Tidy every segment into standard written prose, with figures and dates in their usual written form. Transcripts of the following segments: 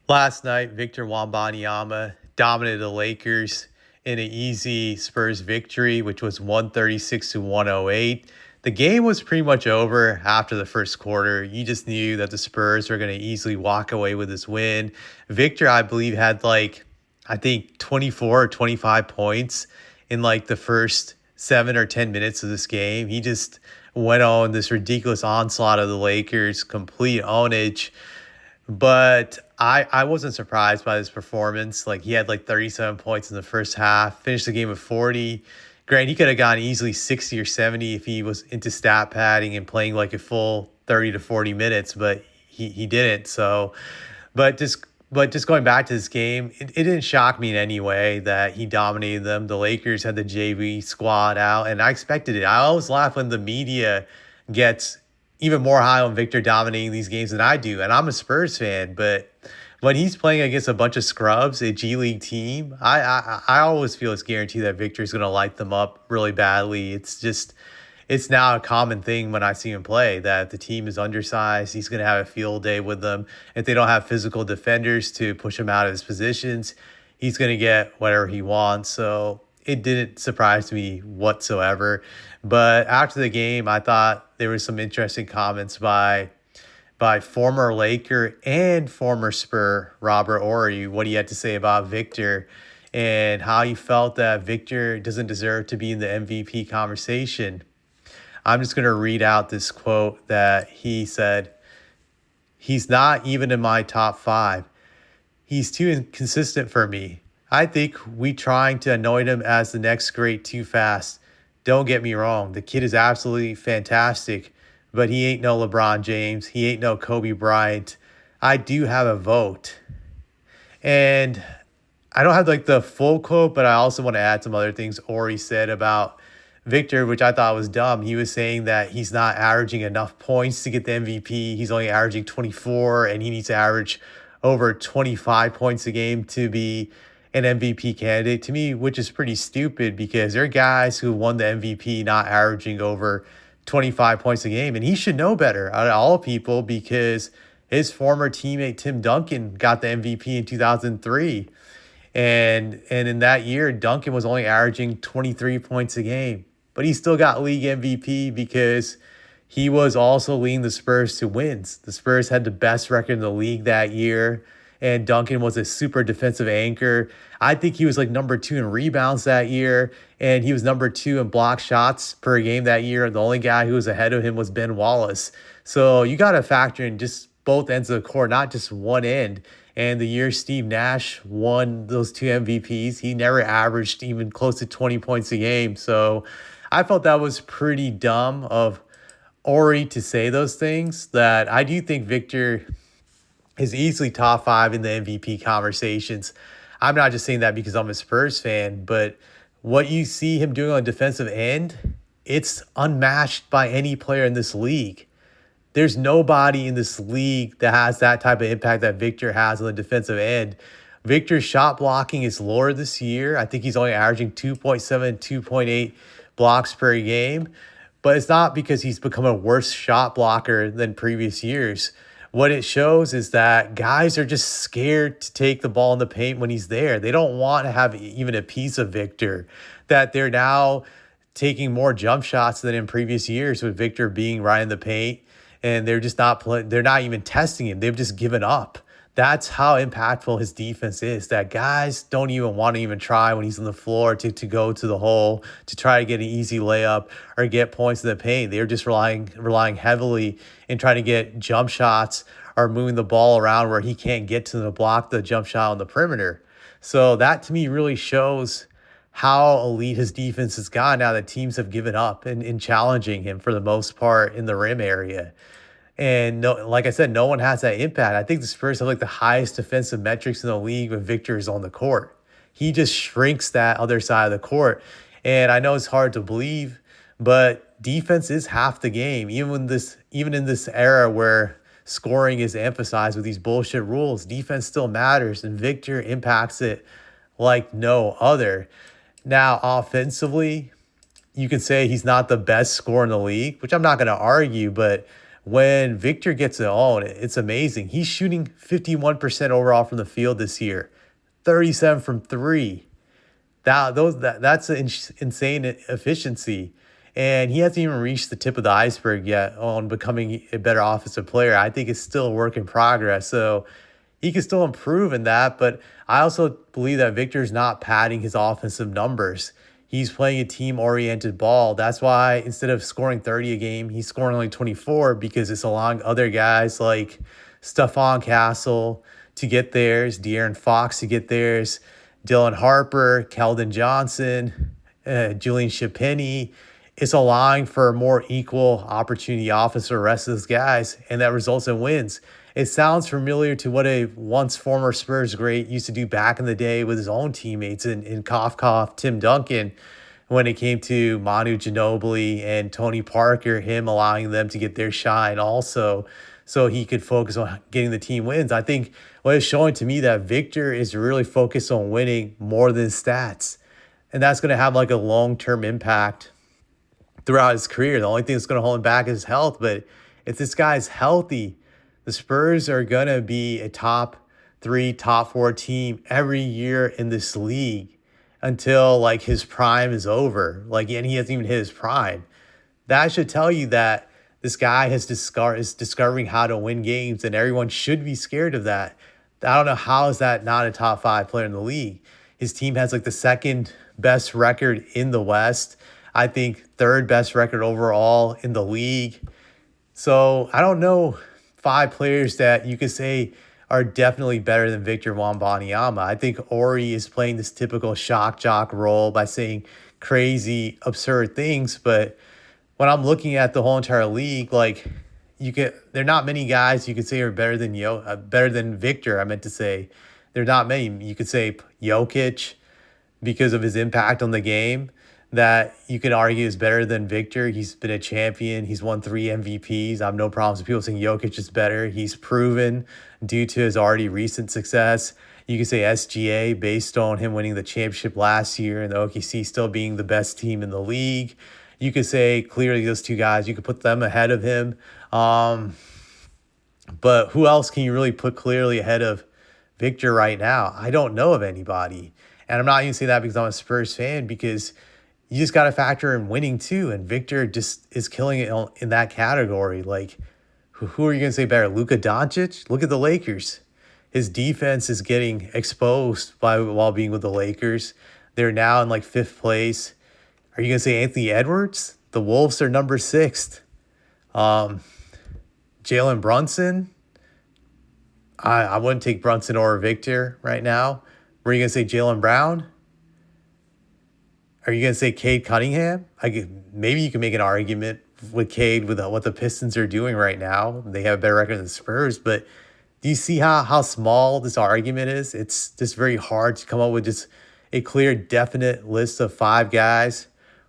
Last night, Victor Wembanyama dominated the Lakers in an easy Spurs victory, which was 136 to 108. The game was pretty much over after the first quarter. You just knew that the Spurs were going to easily walk away with this win. Victor, I believe, had I think 24 or 25 points in like the first 7 or 10 minutes of this game. He just went on this ridiculous onslaught of the Lakers, complete ownage. But I wasn't surprised by his performance. Like he had like 37 points in the first half, finished the game with 40. Grant, he could have gone easily 60 or 70 if he was into stat padding and playing like a full 30 to 40 minutes, but he didn't. So, but just going back to this game, it didn't shock me in any way that he dominated them. The Lakers had the JV squad out, and I expected it. I always laugh when the media gets even more high on Victor dominating these games than I do. And I'm a Spurs fan, but when he's playing against a bunch of scrubs, a G League team, I always feel it's guaranteed that Victor's going to light them up really badly. It's now a common thing when I see him play that if the team is undersized, he's going to have a field day with them. If they don't have physical defenders to push him out of his positions, he's going to get whatever he wants. So it didn't surprise me whatsoever. But after the game, I thought there was some interesting comments by former Laker and former Spur Robert Horry, what he had to say about Victor and how he felt that Victor doesn't deserve to be in the MVP conversation. I'm just going to read out this quote that he said. He's not even in my top five. He's too inconsistent for me. I think we trying to anoint him as the next great too fast. Don't get me wrong. The kid is absolutely fantastic, but he ain't no LeBron James. He ain't no Kobe Bryant. I do have a vote. And I don't have like the full quote, but I also want to add some other things Ori said about Victor, which I thought was dumb. He was saying that he's not averaging enough points to get the MVP. He's only averaging 24, and he needs to average over 25 points a game to be an MVP candidate to me, which is pretty stupid because there are guys who won the MVP not averaging over 25 points a game, and he should know better out of all people because his former teammate Tim Duncan got the MVP in 2003. And in that year, Duncan was only averaging 23 points a game, but he still got league MVP because he was also leading the Spurs to wins. The Spurs had the best record in the league that year, and Duncan was a super defensive anchor. I think he was like number 2 in rebounds that year, and he was number 2 in block shots per game that year. The only guy who was ahead of him was Ben Wallace. So you got to factor in just both ends of the court, not just one end. And the year Steve Nash won those 2 MVPs, he never averaged even close to 20 points a game. So I felt that was pretty dumb of Ori to say those things. That I do think Victor is easily top 5 in the MVP conversations. I'm not just saying that because I'm a Spurs fan, but what you see him doing on the defensive end, it's unmatched by any player in this league. There's nobody in this league that has that type of impact that Victor has on the defensive end. Victor's shot blocking is lower this year. I think he's only averaging 2.7, 2.8 blocks per game. But it's not because he's become a worse shot blocker than previous years. What it shows is that guys are just scared to take the ball in the paint when he's there. They don't want to have even a piece of Victor. That they're now taking more jump shots than in previous years with Victor being right in the paint. And they're just not they're not even testing him. They've just given up. That's how impactful his defense is, that guys don't even want to even try when he's on the floor to go to the hole to try to get an easy layup or get points in the paint. They're just relying heavily in trying to get jump shots or moving the ball around where he can't get to the block the jump shot on the perimeter. So that to me really shows how elite his defense has gone now that teams have given up in challenging him for the most part in the rim area. And no, like I said, no one has that impact. I think the Spurs have like the highest defensive metrics in the league when Victor is on the court. He just shrinks that other side of the court. And I know it's hard to believe, but defense is half the game. Even in this era where scoring is emphasized with these bullshit rules, defense still matters, and Victor impacts it like no other. Now, offensively, you can say he's not the best scorer in the league, which I'm not going to argue, but when Victor gets it on, it's amazing. He's shooting 51% overall from the field this year, 37 from three. That's an insane efficiency. And he hasn't even reached the tip of the iceberg yet on becoming a better offensive player. I think it's still a work in progress. So he can still improve in that. But I also believe that Victor's not padding his offensive numbers. He's playing a team-oriented ball. That's why instead of scoring 30 a game, he's scoring only 24 because it's allowing other guys like Stephon Castle to get theirs, De'Aaron Fox to get theirs, Dylan Harper, Keldon Johnson, Julian Shapini. It's allowing for a more equal opportunity offense for the rest of those guys, and that results in wins. It sounds familiar to what a once former Spurs great used to do back in the day with his own teammates in Cough, Tim Duncan, when it came to Manu Ginobili and Tony Parker, him allowing them to get their shine also so he could focus on getting the team wins. I think what it's showing to me that Victor is really focused on winning more than stats. And that's going to have like a long-term impact throughout his career. The only thing that's going to hold him back is health. But if this guy's healthy, the Spurs are going to be a top 3, top 4 team every year in this league until like his prime is over. Like, and he hasn't even hit his prime. That should tell you that this guy is discovering how to win games, and everyone should be scared of that. I don't know how is that not a top 5 player in the league. His team has like the second best record in the West. I think third best record overall in the league. So I don't know 5 players that you could say are definitely better than Victor Wembanyama. I think Horry is playing this typical shock jock role by saying crazy, absurd things. But when I'm looking at the whole entire league, like there are not many guys you could say are better than Victor. I meant to say there are not many. You could say Jokic because of his impact on the game, that you could argue is better than Victor. He's been a champion. He's won 3 MVPs. I have no problems with people saying Jokic is better. He's proven due to his already recent success. You could say SGA based on him winning the championship last year and the OKC still being the best team in the league. You could say clearly those 2 guys, you could put them ahead of him. But who else can you really put clearly ahead of Victor right now? I don't know of anybody. And I'm not even saying that because I'm a Spurs fan, because you just got to factor in winning too. And Victor just is killing it in that category. Like, who are you going to say better? Luka Doncic? Look at the Lakers. His defense is getting exposed while being with the Lakers. They're now in like 5th place. Are you going to say Anthony Edwards? The Wolves are number 6th. Jalen Brunson? I wouldn't take Brunson or Victor right now. Were you going to say Jaylen Brown? Are you going to say Cade Cunningham? Maybe you can make an argument with Cade with what the Pistons are doing right now. They have a better record than Spurs, but do you see how small this argument is? It's just very hard to come up with just a clear, definite list of 5 guys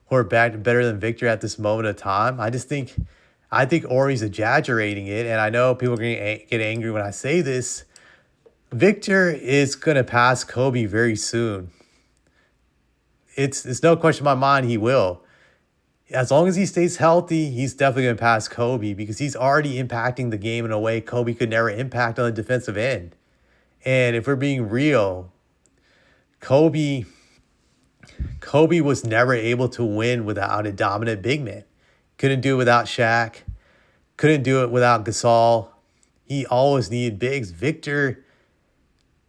who are better than Victor at this moment of time. I think Horry's exaggerating it, and I know people are going to get angry when I say this. Victor is going to pass Kobe very soon. It's no question in my mind he will. As long as he stays healthy, he's definitely going to pass Kobe because he's already impacting the game in a way Kobe could never impact on the defensive end. And if we're being real, Kobe was never able to win without a dominant big man. Couldn't do it without Shaq. Couldn't do it without Gasol. He always needed bigs. Victor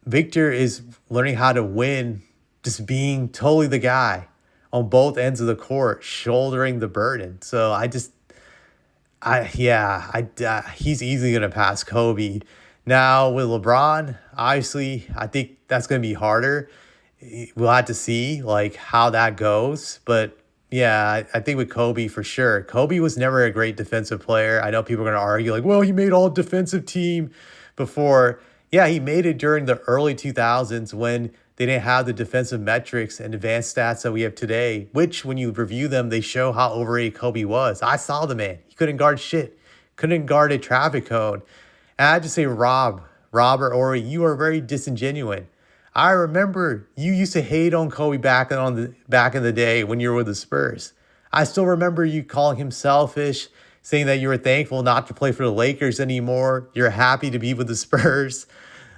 is learning how to win just being totally the guy on both ends of the court, shouldering the burden. So he's easily going to pass Kobe. Now with LeBron, obviously, I think that's going to be harder. We'll have to see like how that goes. But yeah, I think with Kobe for sure. Kobe was never a great defensive player. I know people are going to argue like, well, he made all defensive team before. Yeah, he made it during the early 2000s when they didn't have the defensive metrics and advanced stats that we have today, which when you review them, they show how overrated Kobe was. I saw the man. He couldn't guard shit. Couldn't guard a traffic cone. And I just say, Robert Horry, you are very disingenuous. I remember you used to hate on Kobe back in the day when you were with the Spurs. I still remember you calling him selfish, saying that you were thankful not to play for the Lakers anymore. You're happy to be with the Spurs.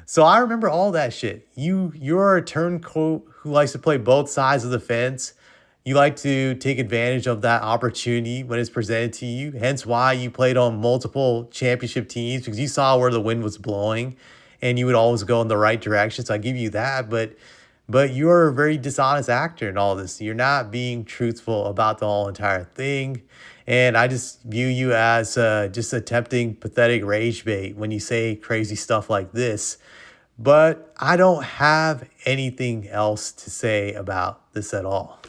So I remember all that shit. You're a turncoat who likes to play both sides of the fence. You like to take advantage of that opportunity when it's presented to you. Hence why you played on multiple championship teams, because you saw where the wind was blowing and you would always go in the right direction. So I give you that. But you're a very dishonest actor in all this. You're not being truthful about the whole entire thing. And I just view you as just attempting pathetic rage bait when you say crazy stuff like this. But I don't have anything else to say about this at all.